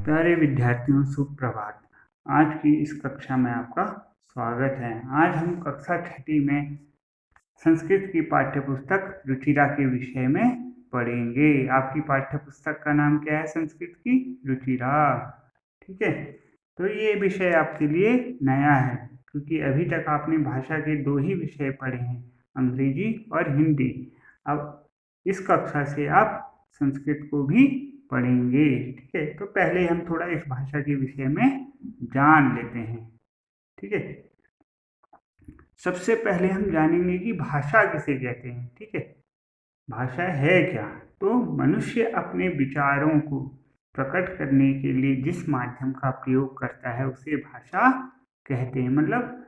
प्यारे विद्यार्थियों, सुप्रभात। आज की इस कक्षा में आपका स्वागत है। आज हम कक्षा छठी में संस्कृत की पाठ्यपुस्तक रुचिरा के विषय में पढ़ेंगे। आपकी पाठ्यपुस्तक का नाम क्या है? संस्कृत की रुचिरा। ठीक है, तो ये विषय आपके लिए नया है क्योंकि अभी तक आपने भाषा के 2 ही विषय पढ़े हैं, अंग्रेजी और हिंदी। अब इस कक्षा से आप संस्कृत को भी पढ़ेंगे। ठीक है, तो पहले हम थोड़ा इस भाषा के विषय में जान लेते हैं। ठीक है, सबसे पहले हम जानेंगे कि भाषा किसे कहते हैं। ठीक है, भाषा है क्या? तो मनुष्य अपने विचारों को प्रकट करने के लिए जिस माध्यम का प्रयोग करता है उसे भाषा कहते हैं। मतलब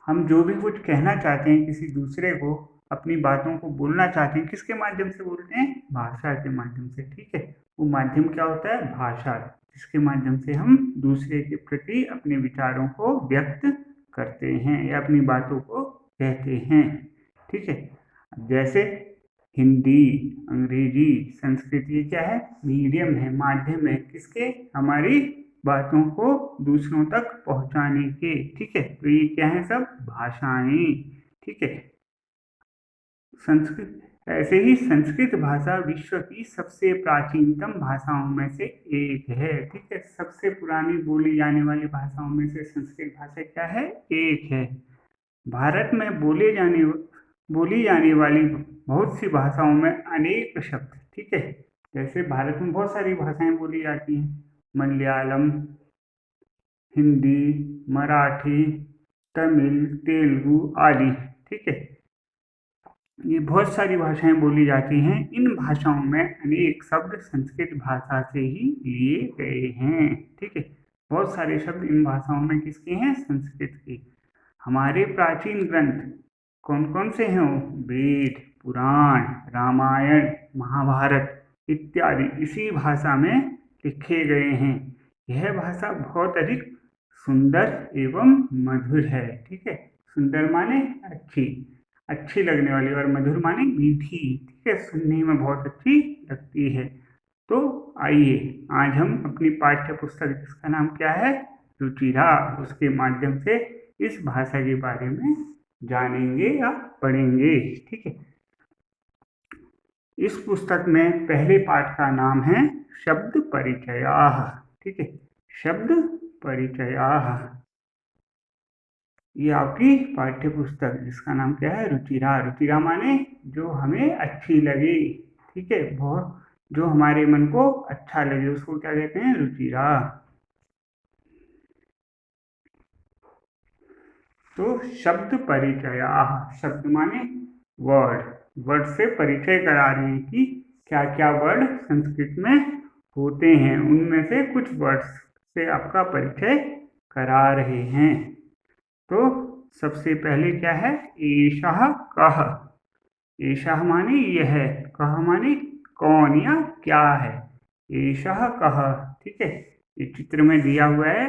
हम जो भी कुछ कहना चाहते हैं, किसी दूसरे को अपनी बातों को बोलना चाहते हैं, किसके माध्यम से बोलते हैं? भाषा के माध्यम से। ठीक है, वो माध्यम क्या होता है? भाषा, जिसके माध्यम से हम दूसरे के प्रति अपने विचारों को व्यक्त करते हैं या अपनी बातों को कहते हैं। ठीक है, जैसे हिंदी, अंग्रेजी, संस्कृत, ये क्या है? मीडियम है, माध्यम है, किसके? हमारी बातों को दूसरों तक पहुंचाने के। ठीक है, तो ये क्या है? सब भाषाएं। ठीक है, संस्कृत ऐसे ही संस्कृत भाषा विश्व की सबसे प्राचीनतम भाषाओं में से एक है। ठीक है, सबसे पुरानी बोली जाने वाली भाषाओं में से संस्कृत भाषा क्या है? एक है। भारत में बोली जाने वाली बहुत सी भाषाओं में अनेक शब्द, ठीक है, जैसे भारत में बहुत सारी भाषाएं बोली जाती हैं, मलयालम, हिंदी, मराठी, तमिल, तेलुगु आदि। ठीक है, ये बहुत सारी भाषाएं बोली जाती हैं। इन भाषाओं में अनेक शब्द संस्कृत भाषा से ही लिए गए हैं। ठीक है, बहुत सारे शब्द इन भाषाओं में किसके हैं? संस्कृत के। हमारे प्राचीन ग्रंथ कौन कौन से हैं? वेद, पुराण, रामायण, महाभारत इत्यादि इसी भाषा में लिखे गए हैं। यह भाषा बहुत अधिक सुंदर एवं मधुर है। ठीक है, सुंदर माने अच्छी, अच्छी लगने वाली, और मधुर माने मीठी। ठीक है, सुनने में बहुत अच्छी लगती है। तो आइए आज हम अपनी पाठ्य पुस्तक, जिसका नाम क्या है? रुचिरा, उसके माध्यम से इस भाषा के बारे में जानेंगे या पढ़ेंगे। ठीक है, इस पुस्तक में पहले पाठ का नाम है शब्द परिचयाः। ठीक है, शब्द परिचयाः, ये आपकी पाठ्य पुस्तक, जिसका नाम क्या है? रुचिरा। रुचिरा माने जो हमें अच्छी लगे। ठीक है, बहुत जो हमारे मन को अच्छा लगे उसको क्या कहते हैं? रुचिरा। तो शब्द परिचयाः, शब्द माने वर्ड, वर्ड से परिचय करा रहे हैं कि क्या क्या वर्ड संस्कृत में होते हैं, उनमें से कुछ वर्ड्स से आपका परिचय करा रहे हैं। तो सबसे पहले क्या है? एषः कः। एषः माने यह, कः माने कौन या क्या है। एषः कः। ठीक है, ये चित्र में दिया हुआ है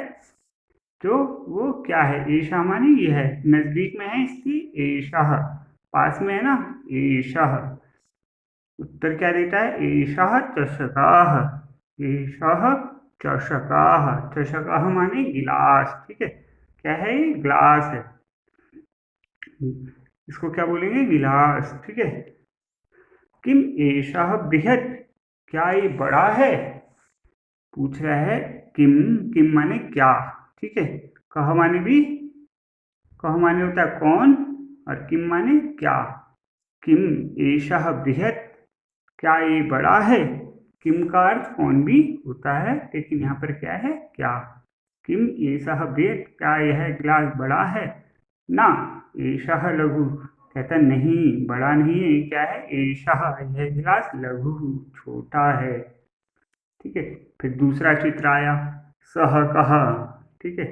जो वो क्या है? एषः माने यह, नजदीक में है इसकी एषः, पास में है ना एषः। उत्तर क्या देता है? एषः चषकाः। एषः चषकाः। चषकाः माने गिलास। ठीक है, क्या है? ये ग्लास है, इसको क्या बोलेंगे? गिलास। ठीक है, किम एषः बृहत्, क्या ये बड़ा है? पूछ रहा है किम। किम माने क्या। ठीक है, कह माने भी, कह माने होता है कौन, और किम माने क्या। किम एषः बृहत्, क्या ये बड़ा है? किम का अर्थ कौन भी होता है, लेकिन यहाँ पर क्या है? क्या। किम एषः बृहत्, क्या यह गिलास बड़ा है? ना। एषः लघु, कहता नहीं, बड़ा नहीं है। क्या है? एषः, यह गिलास लघु, छोटा है। ठीक है, फिर दूसरा चित्र आया, सह कह। ठीक है,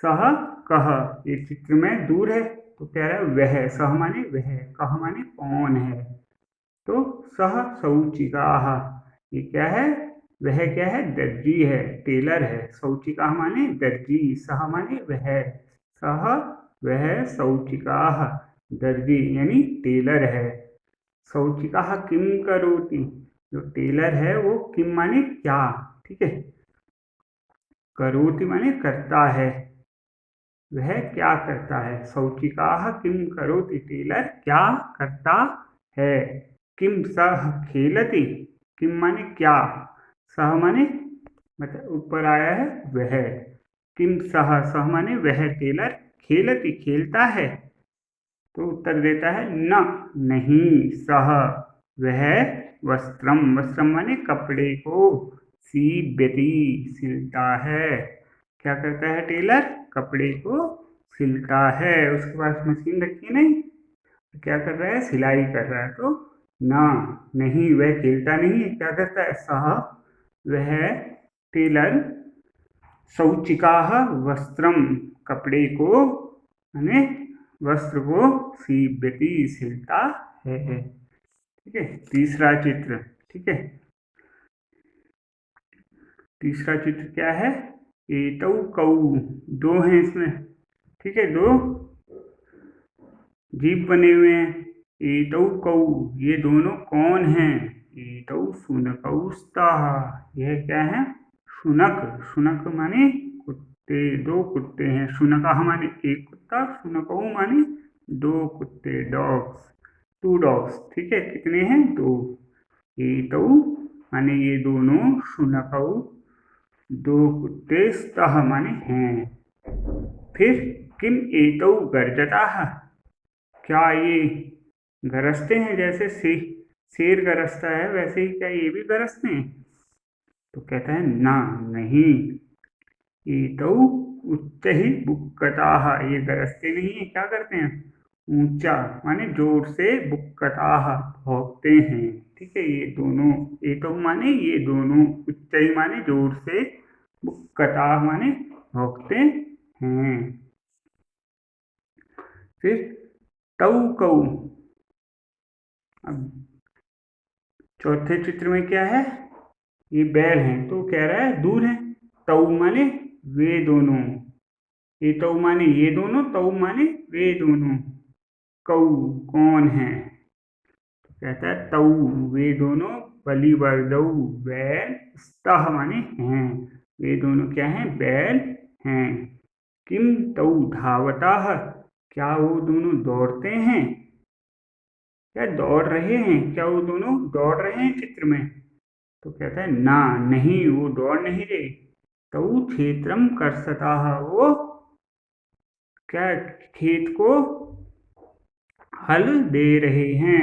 सह कह, ये चित्र में दूर है तो कह रहा है वह। सह माने वह, कह माने कौन है। तो सह शौचिकाः, ये क्या है? वह क्या है? दर्जी है, टेलर है। शौचिकाः माने दर्जी, सह माने वह, सह वह शौचिकाः, दर्जी यानी टेलर है। शौचिकाः किम करोति, जो टेलर है वो किम माने क्या। ठीक है, करोति माने करता है, वह क्या करता है। शौचिकाः किम करोति, टेलर क्या करता है। किम सह खेलति, किम माने क्या, सह माने मतलब ऊपर आया है वह, किम सह, सह माने वह टेलर, खेलति खेलता है, तो उत्तर देता है न, नहीं, सह वह, वस्त्रम, वस्त्रम माने कपड़े को, सीव्यति सिलता है, क्या करता है टेलर, कपड़े को सिलता है। उसके पास मशीन रखी नहीं, तो क्या कर रहा है, सिलाई कर रहा है, तो ना, नहीं, वह खेलता नहीं है, क्या करता है, सह वह टेलर, शौचिकाः वस्त्रम कपड़े को माने वस्त्र को, सीव्यति सिलता है। ठीक है, तीसरा चित्र। ठीक है, तीसरा चित्र क्या है, एतौ कौ, दो हैं इसमें। ठीक है, दो जीव बने हुए हैं। एतौ कौ, ये दोनों कौन हैं। एतौ शुनकौस्तः, यह क्या है, शुनक, शुनक माने कुत्ते, दो कुत्ते हैं। शुनकः माने एक कुत्ता, शुनकौ माने दो कुत्ते, डॉग्स, टू डॉग्स। ठीक है, कितने हैं, दो। एतौ माने ये दोनों, शुनकौ दो कुत्ते, स्तः माने हैं। फिर किम एतौ गर्जताः, क्या ये गरजते हैं, जैसे शेर गरजता है वैसे ही क्या ये भी गरजते हैं। तो कहता है ना, नहीं, एतौ उच्चैः बुक्कताः, ये गरजते नहीं है, क्या करते हैं, ऊंचा माने जोर से, बुक्कताः भौंकते हैं। ठीक है, ये दोनों, एतौ माने ये दोनों, उच्चैः माने जोर से, बुक्कताः माने भौंकते हैं। फिर तौ कौ, अब चौथे चित्र में क्या है, ये बैल हैं, तो कह रहा है दूर है। तौ माने वे दोनों, ये तौ माने ये दोनों, तौ माने वे दोनों, कौ कौन है, तो कहता है तौ वे दोनों, बलिवर्दौ बैल, स्तः माने हैं, वे दोनों क्या हैं, बैल हैं। किम तौ धावताः, क्या वो दोनों दौड़ते हैं, क्या दौड़ रहे हैं, क्या वो दोनों दौड़ रहे हैं चित्र में। तो कहता है ना, नहीं, वो दौड़ नहीं रहे। तौ क्षेत्रम कर्षताः, वो क्या खेत को हल दे रहे हैं,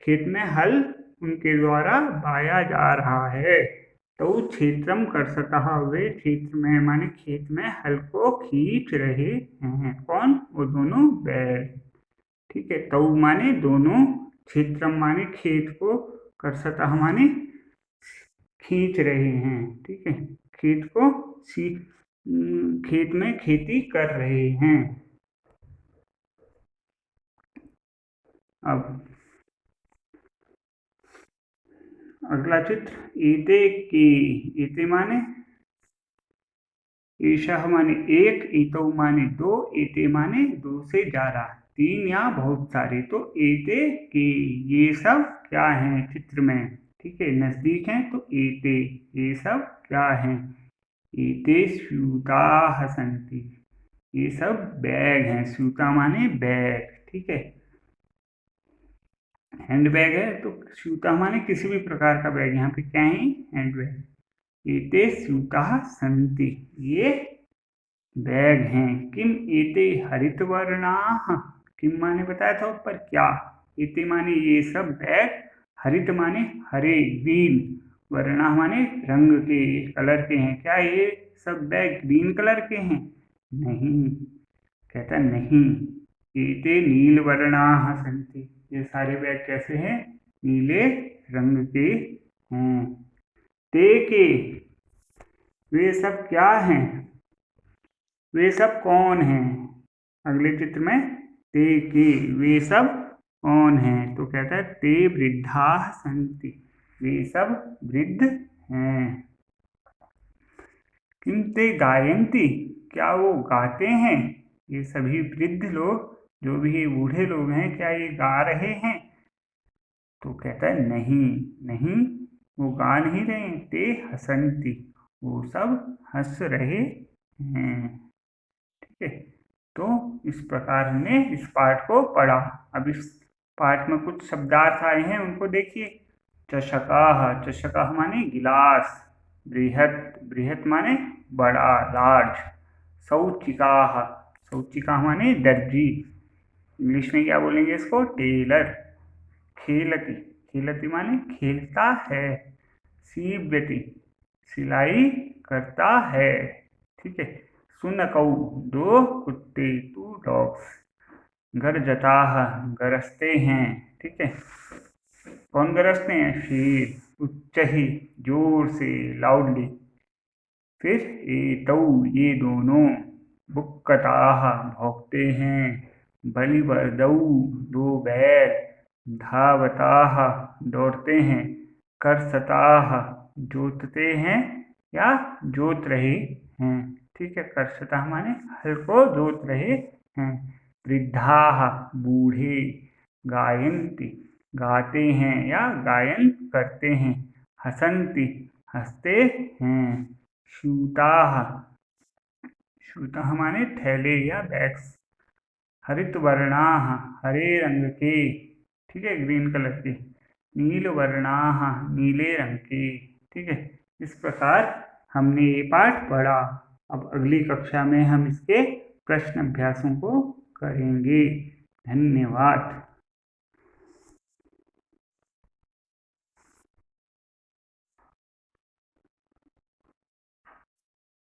खेत में हल उनके द्वारा बाया जा रहा है। तो क्षेत्रम कर्षतः, वे क्षेत्र में माने खेत में हल को खींच रहे हैं, कौन, वो दोनों बैल। ठीक है, तौ माने दोनों, क्षेत्रम माने खेत को, कर्षतः माने खींच रहे हैं। ठीक है, खेत को खेत में खेती कर रहे हैं। अब अगला चित्र, एते के, एते माने एषः माने एक, एतौ माने दो, एते माने दो से ज्यादा, तीन या बहुत सारे। तो एते के, ये सब क्या हैं चित्र में। ठीक है, नजदीक हैं तो एते, ये सब क्या हैं। एते स्यूताः सन्ति, ये सब बैग हैं, स्यूता माने बैग। ठीक है, हैंड बैग है तो स्यूता माने किसी भी प्रकार का बैग, यहाँ पे क्या है, हैंड बैग। एते स्यूताः सन्ति, ये बैग हैं। किम एते हरितवर्णाः, किम माने बताया था ऊपर क्या, एते माने ये सब बैग, हरित माने हरे, ग्रीन, वर्णा माने रंग के, कलर के हैं, क्या ये सब बैग ग्रीन कलर के हैं, नहीं, कहता नहीं। एते नीलवर्णाः सन्ति, ये सारे बैग कैसे हैं, नीले रंग के हैं। ते के, वे सब क्या हैं, वे सब कौन हैं। अगले चित्र में ते के, वे सब कौन हैं, तो कहता है ते वृद्धाः सन्ति, वे सब वृद्ध हैं। किम ते गायन्ति, क्या वो गाते हैं, ये सभी वृद्ध लोग, जो भी ये बूढ़े लोग हैं, क्या ये गा रहे हैं। तो कहता है नहीं, नहीं, वो गा नहीं रहे। ते हसन्ति, वो सब हंस रहे हैं। ठीक है, तो इस प्रकार हमने इस पाठ को पढ़ा। अब इस पाठ में कुछ शब्दार्थ आए हैं, उनको देखिए। चषकाः, चषकाः माने गिलास। बृहत्, बृहत् माने बड़ा, लार्ज। शौचिकाः, शौचिकाः माने दर्जी। इंग्लिश में क्या बोलेंगे इसको? टेलर। खेलति, खेलति माने खेलता है। सीव्यति, सिलाई करता है। ठीक है। शुनकौ, दो कुत्ते, 2 डॉग्स। गर्जताः, गरजते हैं। ठीक है, कौन गरजते हैं? शेर। उच्चैः, जोर से, लाउडली। फिर एतौ, ये दोनों। बुक्कताः, भौंकते हैं। बलिवर्दौ, 2 बैल। धावताः, दौड़ते हैं। कर्षताः, जोतते हैं या जोत रहे हैं। ठीक है, कर्षताः माने हल को जोत रहे हैं। वृद्धाः, बूढ़े। गायन्ति, गाते हैं या गायन करते हैं। हसन्ति, हंसते हैं। स्यूताः, स्यूताः माने थैले या बैग्स। हरितवर्णाः, हरे रंग के। ठीक है, ग्रीन कलर के। नीलवर्णाः, नीले रंग के। ठीक है, इस प्रकार हमने ये पाठ पढ़ा। अब अगली कक्षा में हम इसके प्रश्न अभ्यासों को करेंगे। धन्यवाद।